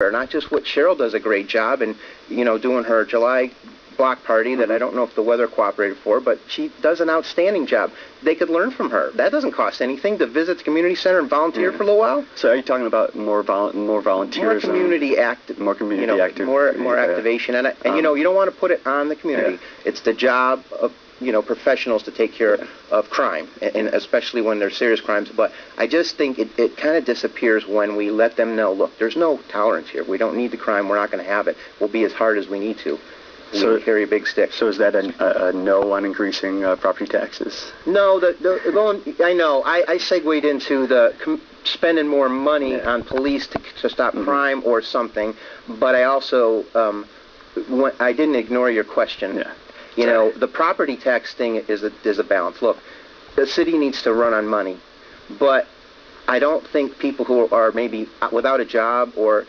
not just what Cheryl does a great job and, you know, doing her July block party that I don't know if the weather cooperated for, but she does an outstanding job. They could learn from her. That doesn't cost anything to visit the community center and volunteer for a little while. So are you talking about more volunteers? More community active. More community active. More activation. And you know, you don't want to put it on the community. Yeah. It's the job of, you know, professionals to take care of crime, and especially when there's serious crimes. But I just think it kind of disappears when we let them know, look, there's no tolerance here. We don't need the crime. We're not going to have it. We'll be as hard as we need to. So carry a big stick. So is that a no on increasing property taxes? No, I know. I segued into the spending more money on police to stop crime or something, but I also I didn't ignore your question. Yeah. You know, the property tax thing is a balance. Look, the city needs to run on money, but I don't think people who are maybe without a job or